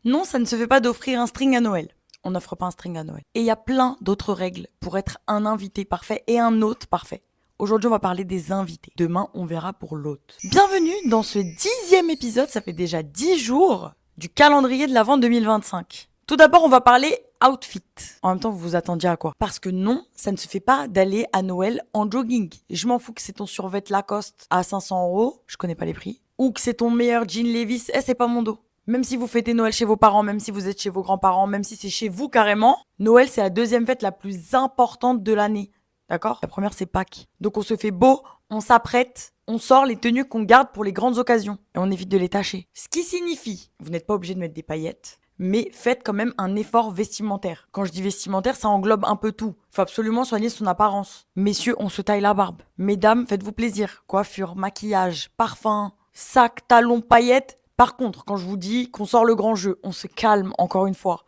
Non, ça ne se fait pas d'offrir un string à Noël. On n'offre pas un string à Noël. Et il y a plein d'autres règles pour être un invité parfait et un hôte parfait. Aujourd'hui, on va parler des invités. Demain, on verra pour l'hôte. Bienvenue dans ce 10e épisode, ça fait déjà 10 jours, du calendrier de l'Avent 2025. Tout d'abord, on va parler outfit. En même temps, vous vous attendiez à quoi? Parce que non, ça ne se fait pas d'aller à Noël en jogging. Je m'en fous que c'est ton survêt Lacoste à 500 €, je connais pas les prix, ou que c'est ton meilleur jean Levi's, c'est pas mon dos. Même si vous fêtez Noël chez vos parents, même si vous êtes chez vos grands-parents, même si c'est chez vous carrément, Noël, c'est la deuxième fête la plus importante de l'année. D'accord? La première, c'est Pâques. Donc on se fait beau, on s'apprête, on sort les tenues qu'on garde pour les grandes occasions. Et on évite de les tacher. Ce qui signifie, vous n'êtes pas obligé de mettre des paillettes, mais faites quand même un effort vestimentaire. Quand je dis vestimentaire, ça englobe un peu tout. Faut absolument soigner son apparence. Messieurs, on se taille la barbe. Mesdames, faites-vous plaisir. Coiffure, maquillage, parfum, sac, talons, paillettes. Par contre, quand je vous dis qu'on sort le grand jeu, on se calme encore une fois.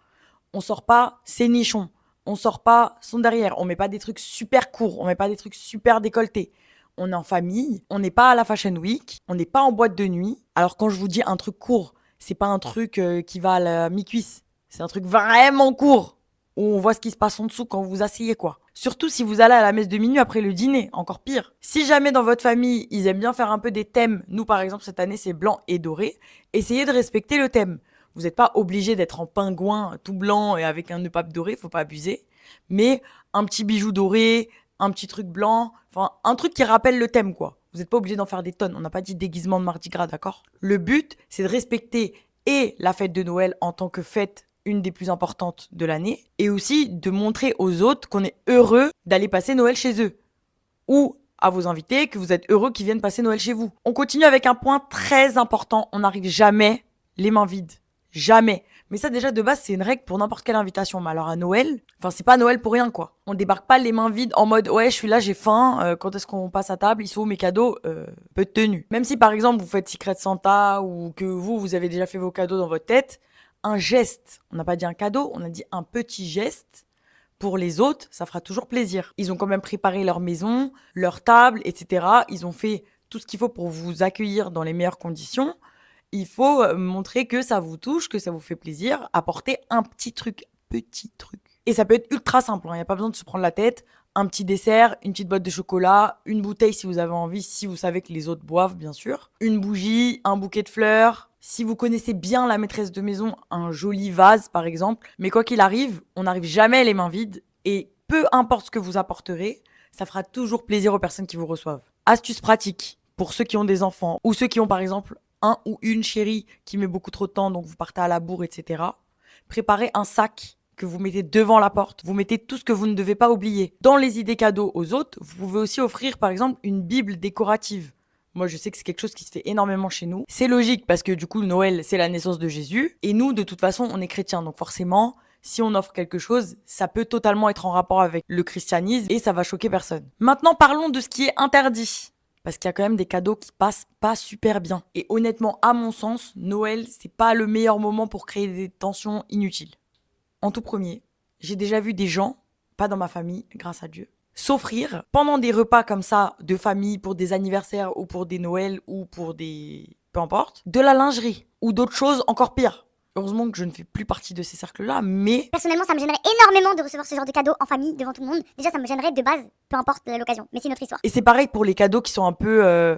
On sort pas ses nichons. On sort pas son derrière. On met pas des trucs super courts. On met pas des trucs super décolletés. On est en famille. On n'est pas à la Fashion Week. On n'est pas en boîte de nuit. Alors quand je vous dis un truc court, c'est pas un truc qui va à la mi-cuisse. C'est un truc vraiment court. Où on voit ce qui se passe en dessous quand vous vous asseyez, quoi. Surtout si vous allez à la messe de minuit après le dîner, encore pire. Si jamais dans votre famille, ils aiment bien faire un peu des thèmes, nous par exemple cette année c'est blanc et doré, essayez de respecter le thème. Vous n'êtes pas obligé d'être en pingouin tout blanc et avec un nœud pape doré, faut pas abuser. Mais un petit bijou doré, un petit truc blanc, enfin un truc qui rappelle le thème, quoi. Vous n'êtes pas obligé d'en faire des tonnes, on n'a pas dit déguisement de Mardi Gras, d'accord? Le but, c'est de respecter et la fête de Noël en tant que fête une des plus importantes de l'année, et aussi de montrer aux autres qu'on est heureux d'aller passer Noël chez eux. Ou à vos invités que vous êtes heureux qu'ils viennent passer Noël chez vous. On continue avec un point très important, on n'arrive jamais les mains vides. Jamais. Mais ça déjà de base c'est une règle pour n'importe quelle invitation. Mais alors à Noël, enfin c'est pas Noël pour rien quoi. On débarque pas les mains vides en mode ouais je suis là j'ai faim, quand est-ce qu'on passe à table, ils sont où mes cadeaux, peu de tenue. Même si par exemple vous faites Secret Santa ou que vous avez déjà fait vos cadeaux dans votre tête, un geste, on n'a pas dit un cadeau, on a dit un petit geste pour les autres, ça fera toujours plaisir. Ils ont quand même préparé leur maison, leur table, etc. Ils ont fait tout ce qu'il faut pour vous accueillir dans les meilleures conditions. Il faut montrer que ça vous touche, que ça vous fait plaisir, apporter un petit truc, petit truc. Et ça peut être ultra simple, il n'y a pas besoin de se prendre la tête. Un petit dessert, une petite boîte de chocolat, une bouteille si vous avez envie, si vous savez que les autres boivent bien sûr, une bougie, un bouquet de fleurs. Si vous connaissez bien la maîtresse de maison, un joli vase par exemple. Mais quoi qu'il arrive, on n'arrive jamais les mains vides et peu importe ce que vous apporterez, ça fera toujours plaisir aux personnes qui vous reçoivent. Astuce pratique pour ceux qui ont des enfants ou ceux qui ont par exemple un ou une chérie qui met beaucoup trop de temps, donc vous partez à la bourre, etc. Préparez un sac que vous mettez devant la porte. Vous mettez tout ce que vous ne devez pas oublier. Dans les idées cadeaux aux autres, vous pouvez aussi offrir par exemple une Bible décorative. Moi, je sais que c'est quelque chose qui se fait énormément chez nous. C'est logique parce que du coup, Noël, c'est la naissance de Jésus. Et nous, de toute façon, on est chrétiens. Donc forcément, si on offre quelque chose, ça peut totalement être en rapport avec le christianisme et ça va choquer personne. Maintenant, parlons de ce qui est interdit. Parce qu'il y a quand même des cadeaux qui passent pas super bien. Et honnêtement, à mon sens, Noël, c'est pas le meilleur moment pour créer des tensions inutiles. En tout premier, j'ai déjà vu des gens, pas dans ma famille, grâce à Dieu, s'offrir pendant des repas comme ça de famille pour des anniversaires ou pour des Noëls ou pour des... peu importe, de la lingerie ou d'autres choses encore pires. Heureusement que je ne fais plus partie de ces cercles-là, mais... Personnellement, ça me gênerait énormément de recevoir ce genre de cadeau en famille devant tout le monde. Déjà, ça me gênerait de base, peu importe l'occasion. Mais c'est une autre histoire. Et c'est pareil pour les cadeaux qui sont un peu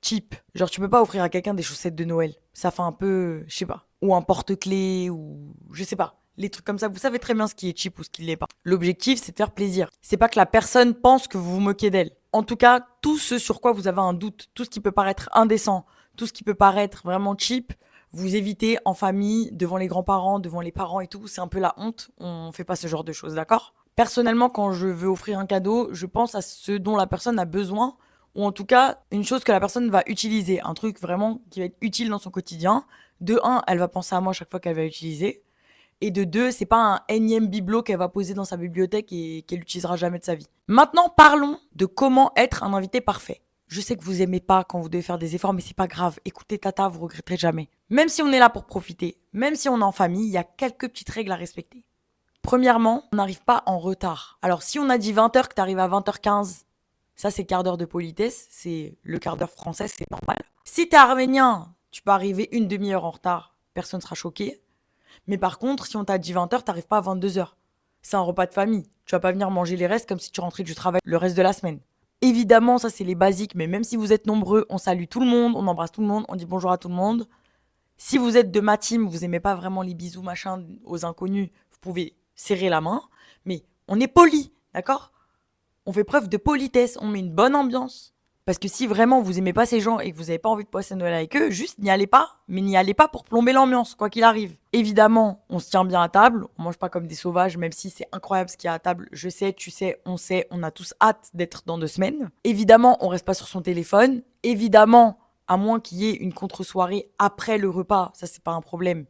cheap. Genre, tu peux pas offrir à quelqu'un des chaussettes de Noël. Ça fait un peu, je sais pas. Ou un porte-clés, ou je sais pas. Les trucs comme ça, vous savez très bien ce qui est cheap ou ce qui l'est pas. L'objectif, c'est de faire plaisir. C'est pas que la personne pense que vous vous moquez d'elle. En tout cas, tout ce sur quoi vous avez un doute, tout ce qui peut paraître indécent, tout ce qui peut paraître vraiment cheap, vous évitez en famille, devant les grands-parents, devant les parents et tout. C'est un peu la honte. On fait pas ce genre de choses, d'accord? Personnellement, quand je veux offrir un cadeau, je pense à ce dont la personne a besoin, ou en tout cas, une chose que la personne va utiliser, un truc vraiment qui va être utile dans son quotidien. De un, elle va penser à moi chaque fois qu'elle va l'utiliser. Et de deux, c'est pas un énième bibelot qu'elle va poser dans sa bibliothèque et qu'elle utilisera jamais de sa vie. Maintenant, parlons de comment être un invité parfait. Je sais que vous aimez pas quand vous devez faire des efforts, mais c'est pas grave. Écoutez Tata, vous regretterez jamais. Même si on est là pour profiter, même si on est en famille, il y a quelques petites règles à respecter. Premièrement, on n'arrive pas en retard. Alors si on a dit 20h que t'arrives à 20h15, ça c'est quart d'heure de politesse, c'est le quart d'heure français, c'est normal. Si t'es arménien, tu peux arriver une demi-heure en retard, personne sera choqué. Mais par contre, si on t'a dit 20h, t'arrives pas à 22h. C'est un repas de famille. Tu vas pas venir manger les restes comme si tu rentrais du travail le reste de la semaine. Évidemment, ça c'est les basiques, mais même si vous êtes nombreux, on salue tout le monde, on embrasse tout le monde, on dit bonjour à tout le monde. Si vous êtes de ma team, vous aimez pas vraiment les bisous machin aux inconnus, vous pouvez serrer la main, mais on est poli, d'accord ? On fait preuve de politesse, on met une bonne ambiance. Parce que si vraiment vous aimez pas ces gens et que vous n'avez pas envie de passer Noël avec eux, juste n'y allez pas, mais n'y allez pas pour plomber l'ambiance, quoi qu'il arrive. Évidemment, on se tient bien à table, on mange pas comme des sauvages, même si c'est incroyable ce qu'il y a à table. Je sais, tu sais, on a tous hâte d'être dans 2 semaines. Évidemment, on reste pas sur son téléphone. Évidemment, à moins qu'il y ait une contre-soirée après le repas, ça c'est pas un problème.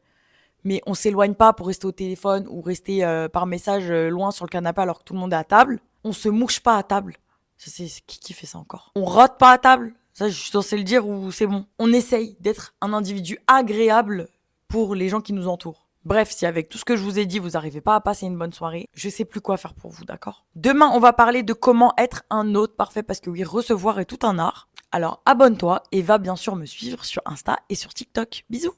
Mais on s'éloigne pas pour rester au téléphone ou rester par message loin sur le canapé alors que tout le monde est à table. On se mouche pas à table. Ça, c'est qui fait ça encore ? On rote pas à table. Ça, je suis censée le dire ou c'est bon. On essaye d'être un individu agréable pour les gens qui nous entourent. Bref, si avec tout ce que je vous ai dit, vous n'arrivez pas à passer une bonne soirée, je sais plus quoi faire pour vous, d'accord ? Demain, on va parler de comment être un hôte parfait parce que oui, recevoir est tout un art. Alors abonne-toi et va bien sûr me suivre sur Insta et sur TikTok. Bisous !